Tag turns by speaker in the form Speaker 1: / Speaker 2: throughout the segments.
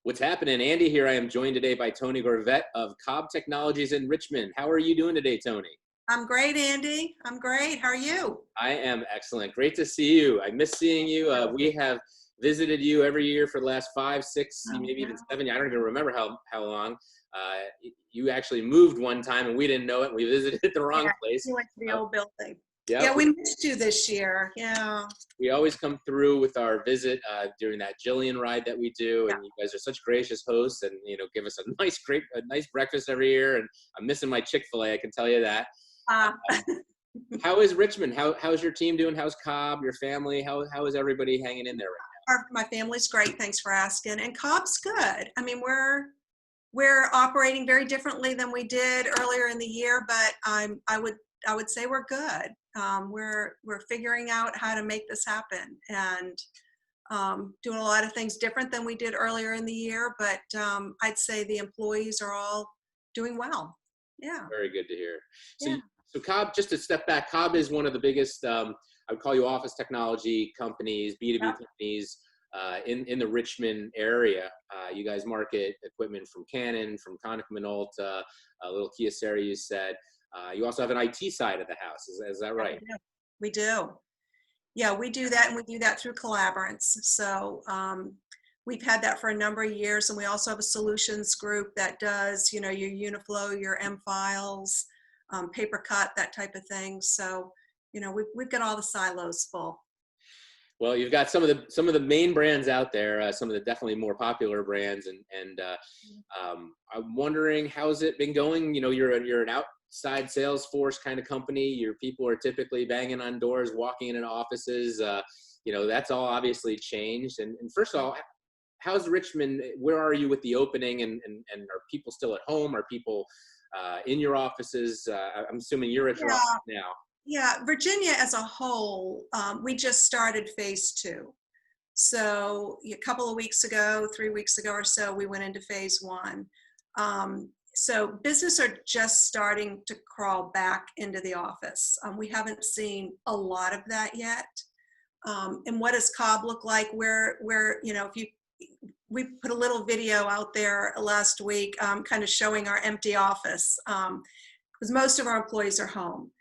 Speaker 1: What's happening? Andy here. I am joined today by Toni Gorveatt of Cobb Technologies in Richmond. How are you doing today, Toni?
Speaker 2: I'm great, Andy. I'm great. How are you?
Speaker 1: I am excellent. Great to see you. I miss seeing you. We have visited you every year for the last 5, 6, maybe even 7. I don't even remember how long. You actually moved one time and we didn't know it. We visited the wrong place.
Speaker 2: You went to the old building.
Speaker 1: Yeah,
Speaker 2: Yeah, we missed you this year. Yeah.
Speaker 1: we always come through with our visit during that Jillian ride that we do, and you guys are such gracious hosts, and give us a nice breakfast every year. And I'm missing my Chick-fil-A, I can tell you that. How is Richmond? How's your team doing? How's Cobb? Your family? How is everybody hanging in there right now?
Speaker 2: My family's great. Thanks for asking. And Cobb's good. I mean, we're operating very differently than we did earlier in the year, but I would say we're good. We're figuring out how to make this happen and doing a lot of things different than we did earlier in the year. But I'd say the employees are all doing well. Yeah.
Speaker 1: Very good to hear.
Speaker 2: Yeah.
Speaker 1: So Cobb, just to step back, Cobb is one of the biggest, I would call you office technology companies, B2B companies in the Richmond area. You guys market equipment from Canon, from Konica Minolta, a little Kyocera, you said. You also have an IT side of the house. Is that right?
Speaker 2: We do. Yeah, we do that, and we do that through collaborants. So we've had that for a number of years, and we also have a solutions group that does, your uniFLOW, your M-Files, paper cut, that type of thing. So, we've got all the silos full.
Speaker 1: Well, you've got some of the main brands out there, some of the definitely more popular brands, and I'm wondering, how's it been going? You're an outside sales force kind of company. Your people are typically banging on doors, walking into offices. That's all obviously changed. And first of all, how's Richmond? Where are you with the opening? And are people still at home? Are people in your offices? I'm assuming you're at your office now.
Speaker 2: Yeah, Virginia as a whole, we just started phase 2. So a couple of weeks ago, 3 weeks ago or so, we went into phase 1. So business are just starting to crawl back into the office. We haven't seen a lot of that yet. And what does Cobb look like? We put a little video out there last week, kind of showing our empty office, because most of our employees are home.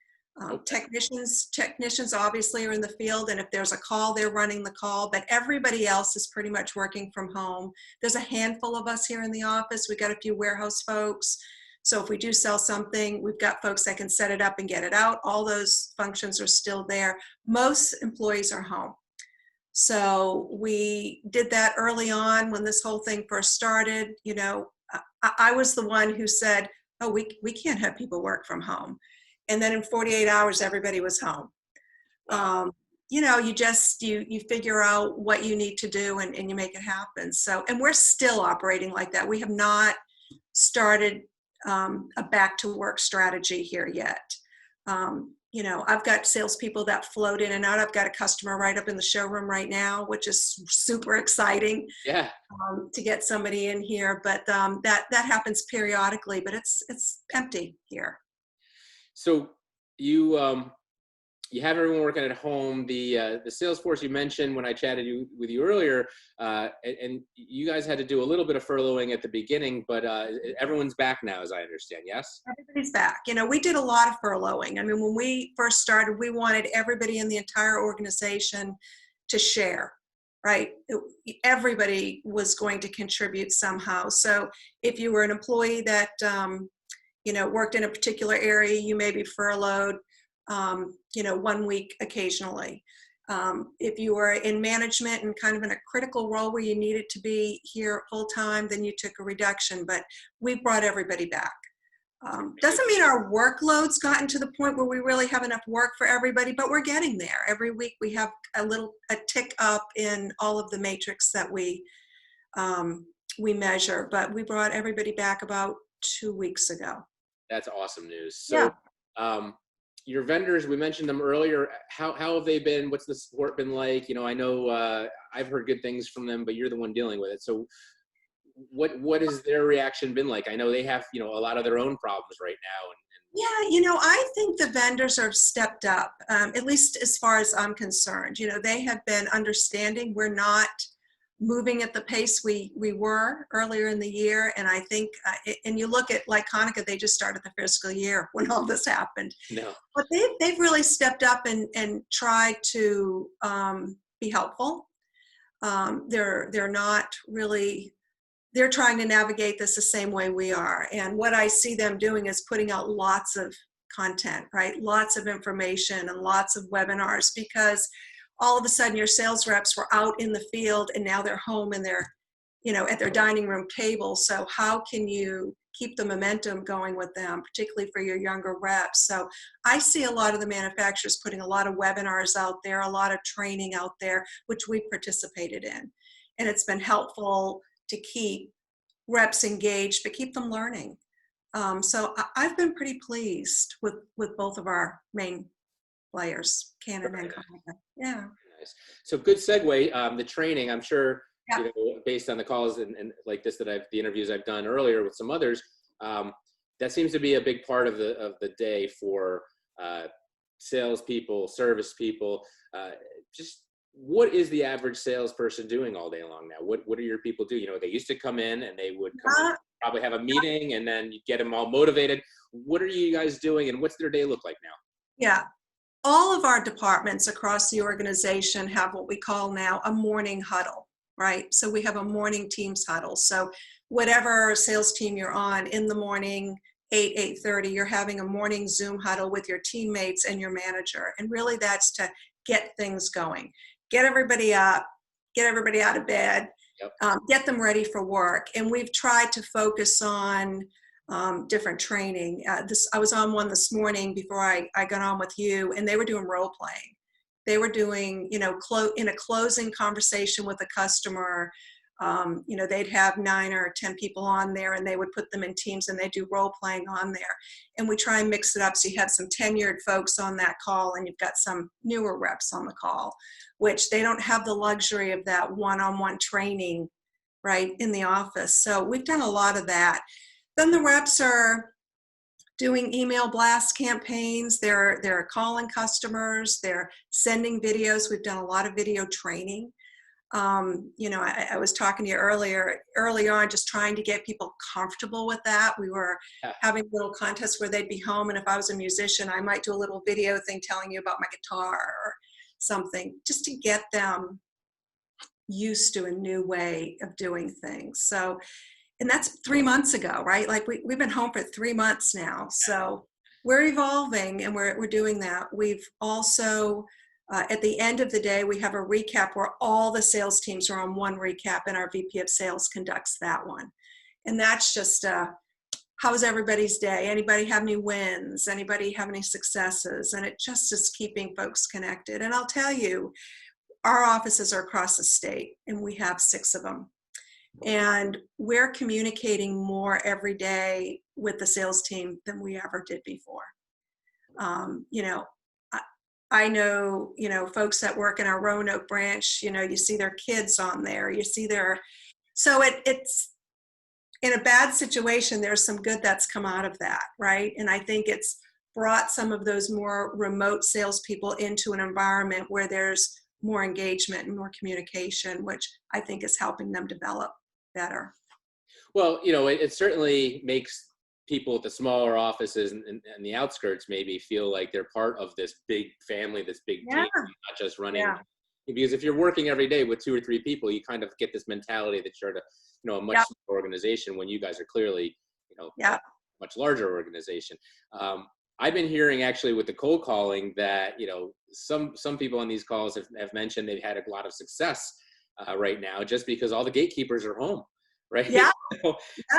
Speaker 2: Technicians obviously are in the field, and if there's a call, they're running the call, but everybody else is pretty much working from home. There's a handful of us here in the office. We've got a few warehouse folks. So if we do sell something, we've got folks that can set it up and get it out. All those functions are still there. Most employees are home. So we did that early on when this whole thing first started. I was the one who said, oh, we can't have people work from home. And then in 48 hours, everybody was home. You figure out what you need to do and you make it happen. So, and we're still operating like that. We have not started a back to work strategy here yet. I've got salespeople that float in and out. I've got a customer right up in the showroom right now, which is super exciting.
Speaker 1: Yeah.
Speaker 2: To get somebody in here, but that happens periodically. But it's empty here.
Speaker 1: So you have everyone working at home. The sales force you mentioned when I chatted with you earlier, and you guys had to do a little bit of furloughing at the beginning, but everyone's back now, as I understand. Yes,
Speaker 2: everybody's back. We did a lot of furloughing. I mean, when we first started, we wanted everybody in the entire organization to share. Right, everybody was going to contribute somehow. So if you were an employee that worked in a particular area, you may be furloughed, 1 week occasionally. If you were in management and kind of in a critical role where you needed to be here full time, then you took a reduction, but we brought everybody back. Doesn't mean our workload's gotten to the point where we really have enough work for everybody, but we're getting there. Every week we have a tick up in all of the matrix that we measure, but we brought everybody back about 2 weeks ago.
Speaker 1: That's awesome news. So your vendors, we mentioned them earlier. How have they been? What's the support been like? I know I've heard good things from them, but you're the one dealing with it. So what has their reaction been like? I know they have, a lot of their own problems right now.
Speaker 2: I think the vendors have stepped up, at least as far as I'm concerned. They have been understanding. We're not moving at the pace we were earlier in the year. And I think, and you look at like Konica, they just started the fiscal year when all this happened.
Speaker 1: No.
Speaker 2: But they've really stepped up and tried to be helpful. They're not really, they're trying to navigate this the same way we are. And what I see them doing is putting out lots of content, right? Lots of information and lots of webinars, because all of a sudden your sales reps were out in the field and now they're home and they're, at their dining room table. So how can you keep the momentum going with them, particularly for your younger reps? So I see a lot of the manufacturers putting a lot of webinars out there, a lot of training out there, which we participated in. And it's been helpful to keep reps engaged, but keep them learning. So I've been pretty pleased with both of our main players, Canon and Konica. Yeah.
Speaker 1: Nice. So good segue. The training, I'm sure,
Speaker 2: Yeah.
Speaker 1: based on the calls and like this the interviews I've done earlier with some others, that seems to be a big part of the day for salespeople, service people. Just what is the average salesperson doing all day long now? What do your people do? They used to come in and they would come in, probably have a meeting, and then you get them all motivated. What are you guys doing, and what's their day look like now?
Speaker 2: Yeah. All of our departments across the organization have what we call now a morning huddle, right? So we have a morning Teams huddle. So whatever sales team you're on in the morning, 8:30, you're having a morning Zoom huddle with your teammates and your manager. And really that's to get things going. Get everybody up, get everybody out of bed,
Speaker 1: Yep.
Speaker 2: Get them ready for work. And we've tried to focus on different training. I was on one this morning before I got on with you, and they were doing role playing. They were doing, in a closing conversation with a customer, they'd have 9 or 10 people on there, and they would put them in teams and they do role playing on there. And we try and mix it up. So you have some tenured folks on that call, and you've got some newer reps on the call, which they don't have the luxury of that one-on-one training, right, in the office. So we've done a lot of that. Then the reps are doing email blast campaigns. They're calling customers. They're sending videos. We've done a lot of video training. I was talking to you early on, just trying to get people comfortable with that. We were having little contests where they'd be home, and if I was a musician, I might do a little video thing telling you about my guitar or something, just to get them used to a new way of doing things. So, and that's 3 months ago, right? Like we've been home for 3 months now. So we're evolving, and we're doing that. We've also, at the end of the day, we have a recap where all the sales teams are on one recap, and our VP of sales conducts that one. And that's just, how's everybody's day? Anybody have any wins? Anybody have any successes? And it just is keeping folks connected. And I'll tell you, our offices are across the state, and we have 6 of them. And we're communicating more every day with the sales team than we ever did before. I know, folks that work in our Roanoke branch, you see their kids on there, so it's in a bad situation, there's some good that's come out of that, right? And I think it's brought some of those more remote salespeople into an environment where there's more engagement and more communication, which I think is helping them develop better.
Speaker 1: Well, it certainly makes people at the smaller offices and the outskirts maybe feel like they're part of this big family, this big team, not just running. Yeah. Because if you're working every day with 2 or 3 people, you kind of get this mentality that you're at a much smaller organization, when you guys are clearly, a much larger organization. I've been hearing actually with the cold calling that, some people on these calls have mentioned they've had a lot of success right now, just because all the gatekeepers are home, right?
Speaker 2: Yeah.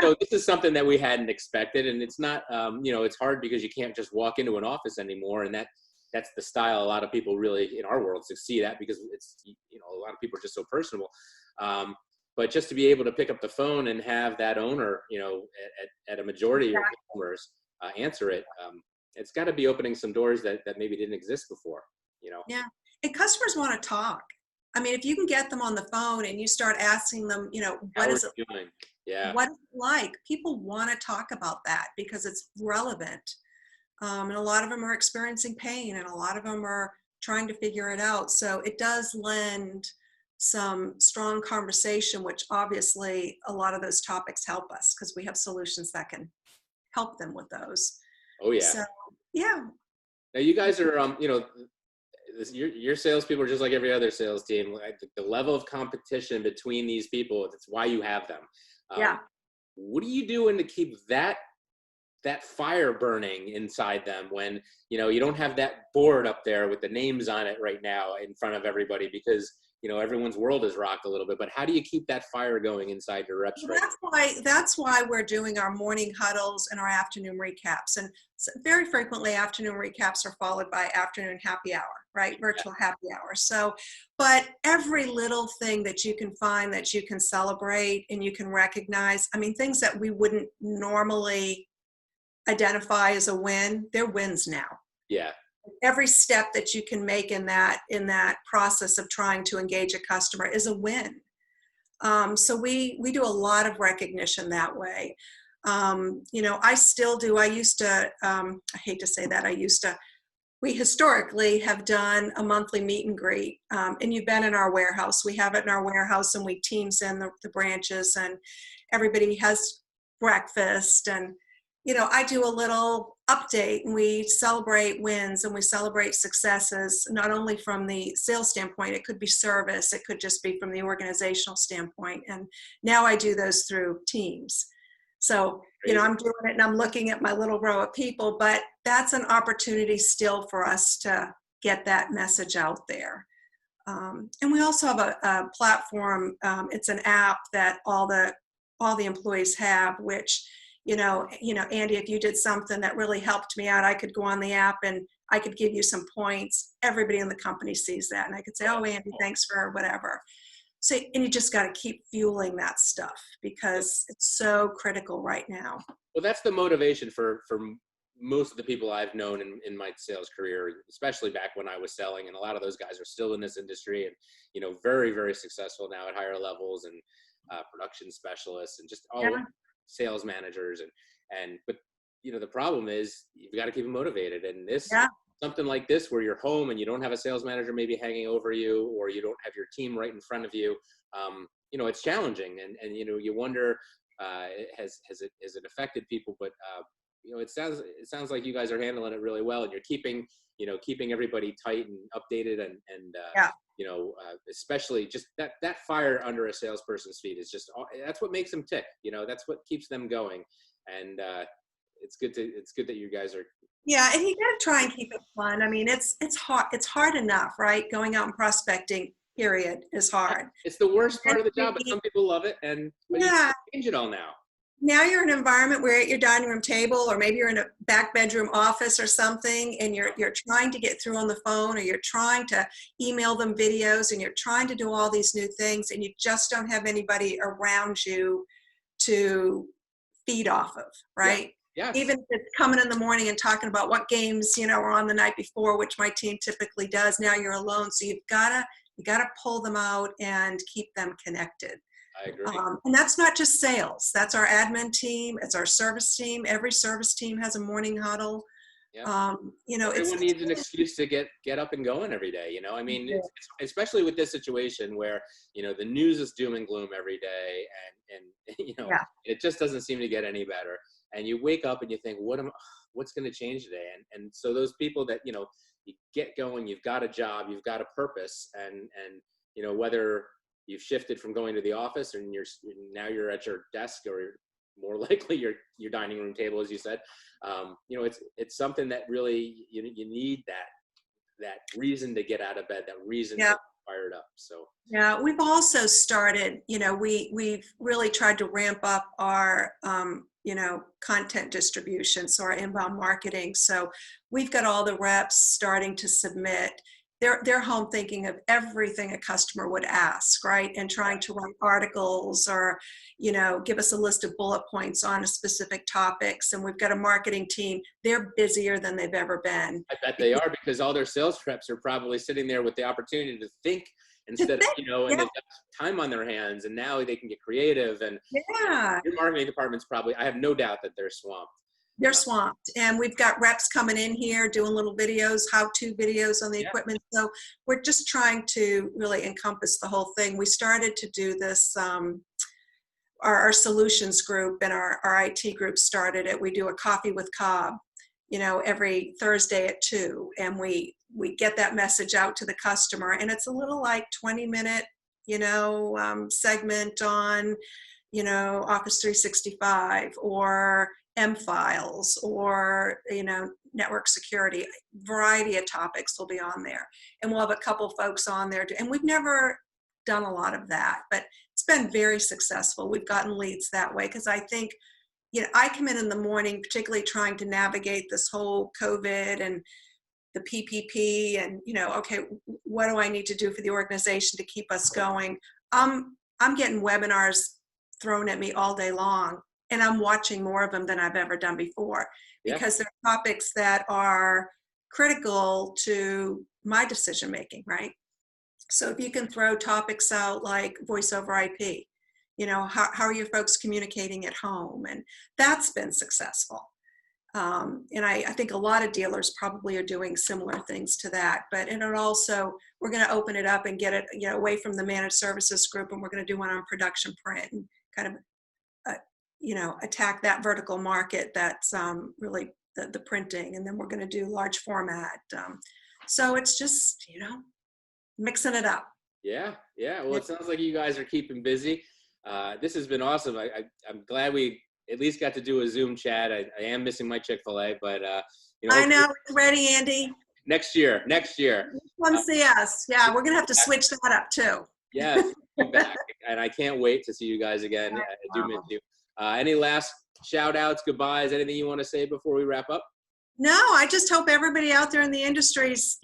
Speaker 1: So this is something that we hadn't expected, and it's not, it's hard because you can't just walk into an office anymore, and that's the style a lot of people really in our world succeed at, because it's, a lot of people are just so personable. But just to be able to pick up the phone and have that owner, at a majority of customers answer it, it's got to be opening some doors that maybe didn't exist before,
Speaker 2: Yeah, and customers want to talk. I mean, if you can get them on the phone and you start asking them, what is it
Speaker 1: doing? Yeah.
Speaker 2: What is it like? People want to talk about that because it's relevant. And a lot of them are experiencing pain, and a lot of them are trying to figure it out. So it does lend some strong conversation, which obviously a lot of those topics help us because we have solutions that can help them with those.
Speaker 1: Oh yeah.
Speaker 2: So yeah.
Speaker 1: Now you guys are, you know, your salespeople are just like every other sales team. Like the level of competition between these people, that's why you have them.
Speaker 2: Yeah.
Speaker 1: What are you doing to keep that fire burning inside them when, you know, you don't have that board up there with the names on it right now in front of everybody because, you know, everyone's world is rocked a little bit, but how do you keep that fire going inside your reps?
Speaker 2: Well, that's why we're doing our morning huddles and our afternoon recaps. And very frequently afternoon recaps are followed by afternoon happy hour, right? Virtual happy hour. So, but every little thing that you can find that you can celebrate and you can recognize, I mean, things that we wouldn't normally identify as a win, they're wins now.
Speaker 1: Yeah.
Speaker 2: Every step that you can make in that process of trying to engage a customer is a win. So we do a lot of recognition that way. You know, I still do. I used to, I hate to say that, we historically have done a monthly meet and greet. And you've been in our warehouse. We have it in our warehouse and we teams in the branches and everybody has breakfast. And, you know, I do a little update and we celebrate wins and we celebrate successes, not only from the sales standpoint, it could be service, it could just be from the organizational standpoint. And now I do those through Teams. So, you know, I'm doing it and I'm looking at my little row of people, but that's an opportunity still for us to get that message out there. And we also have a platform, it's an app that all the employees have, which, you know, Andy, if you did something that really helped me out, I could go on the app and I could give you some points. Everybody in the company sees that. And I could say, oh, Andy, thanks for whatever. So, and you just got to keep fueling that stuff because it's so critical right now.
Speaker 1: Well, that's the motivation for most of the people I've known in my sales career, especially back when I was selling. And a lot of those guys are still in this industry and, you know, very, very successful now at higher levels and production specialists and just all sales managers but you know the problem is you've got to keep them motivated, and this something like this where you're home and you don't have a sales manager maybe hanging over you or you don't have your team right in front of you, you know, it's challenging and you know you wonder has it affected people, but you know it sounds like you guys are handling it really well and you're keeping everybody tight and updated and you know, especially just that fire under a salesperson's feet is just, that's what makes them tick. You know, that's what keeps them going. And it's good that you guys are.
Speaker 2: Yeah. And you got to try and keep it fun. I mean, it's hard. It's hard enough, right? Going out and prospecting, period, is hard.
Speaker 1: It's the worst part of the job, but some people love it. And but you can change it all now.
Speaker 2: Now you're in an environment where at your dining room table, or maybe you're in a back bedroom office or something, and you're trying to get through on the phone, or you're trying to email them videos, and you're trying to do all these new things, and you just don't have anybody around you to feed off of, right?
Speaker 1: Yes.
Speaker 2: Even if it's coming in the morning and talking about what games, you know, were on the night before, which my team typically does. Now you're alone, so you gotta pull them out and keep them connected.
Speaker 1: I agree.
Speaker 2: And that's not just sales. That's our admin team. It's our service team. Every service team has a morning huddle.
Speaker 1: Yeah.
Speaker 2: You know,
Speaker 1: everyone needs an excuse to get up and going every day. You know, I mean, it's, especially with this situation where, you know, the news is doom and gloom every day and you know, it just doesn't seem to get any better. And you wake up and you think, what's going to change today? And so those people that, you know, you get going, you've got a job, you've got a purpose, and you know, whether you've shifted from going to the office and now you're at your desk, or more likely your dining room table, as you said, you know, it's something that really you need that reason to get out of bed, that reason to get fired up. So
Speaker 2: yeah, we've also started, you know, we've really tried to ramp up our you know, content distribution, so our inbound marketing. So we've got all the reps starting to submit. They're home thinking of everything a customer would ask, right? And trying to write articles or, you know, give us a list of bullet points on a specific topics. And we've got a marketing team. They're busier than they've ever been.
Speaker 1: I bet they are, because all their sales reps are probably sitting there with the opportunity to think instead of, you know, and they've got time on their hands, and now they can get creative. And your marketing department's probably, I have no doubt that they're swamped.
Speaker 2: They're swamped, and we've got reps coming in here doing little videos, how-to videos on the equipment. So we're just trying to really encompass the whole thing. We started to do this, our solutions group and our IT group started it. We do a coffee with Cobb, every Thursday at 2, and we get that message out to the customer, and it's a little like 20-minute, segment on, Office 365 or M-Files or, network security. Variety of topics will be on there. And we'll have a couple folks on there. And we've never done a lot of that, but it's been very successful. We've gotten leads that way because I think, I come in the morning, particularly trying to navigate this whole COVID and the PPP and, okay, what do I need to do for the organization to keep us going? I'm getting webinars thrown at me all day long, and I'm watching more of them than I've ever done before because they're topics that are critical to my decision making, right? So if you can throw topics out like voice over IP, how are your folks communicating at home? And that's been successful. And I think a lot of dealers probably are doing similar things to that. But and it also, we're going to open it up and get it away from the managed services group, and we're going to do one on production print and kind of attack that vertical market that's really the printing, and then we're going to do large format. So it's just mixing it up.
Speaker 1: Yeah. Well, it sounds like you guys are keeping busy. This has been awesome. I'm glad we at least got to do a Zoom chat. I am missing my Chick-fil-A, but
Speaker 2: I know it's ready, Andy.
Speaker 1: Next year.
Speaker 2: Come see us. Yeah, we're gonna have to switch that up too.
Speaker 1: Yes, back, and I can't wait to see you guys again. I do miss you. Any last shout outs, goodbyes, anything you want to say before we wrap up?
Speaker 2: No, I just hope everybody out there in the industry's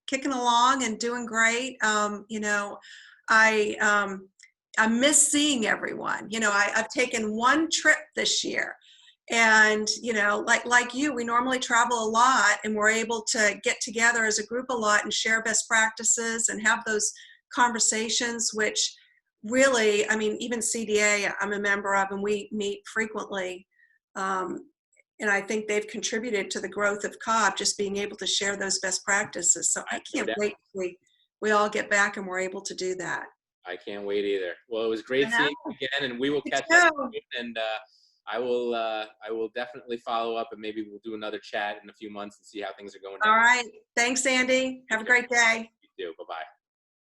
Speaker 2: kicking along and doing great. I miss seeing everyone. I've taken one trip this year, and like you, we normally travel a lot, and we're able to get together as a group a lot and share best practices and have those conversations, which really, even CDA I'm a member of, and we meet frequently. And I think they've contributed to the growth of Cobb, just being able to share those best practices. So I can't wait till we all get back and we're able to do that.
Speaker 1: I can't wait either. Well, it was great seeing you again, and we will catch up. And I will definitely follow up, and maybe we'll do another chat in a few months and see how things are going.
Speaker 2: All right. Thanks, Andy. Have a great day.
Speaker 1: You too. Bye-bye.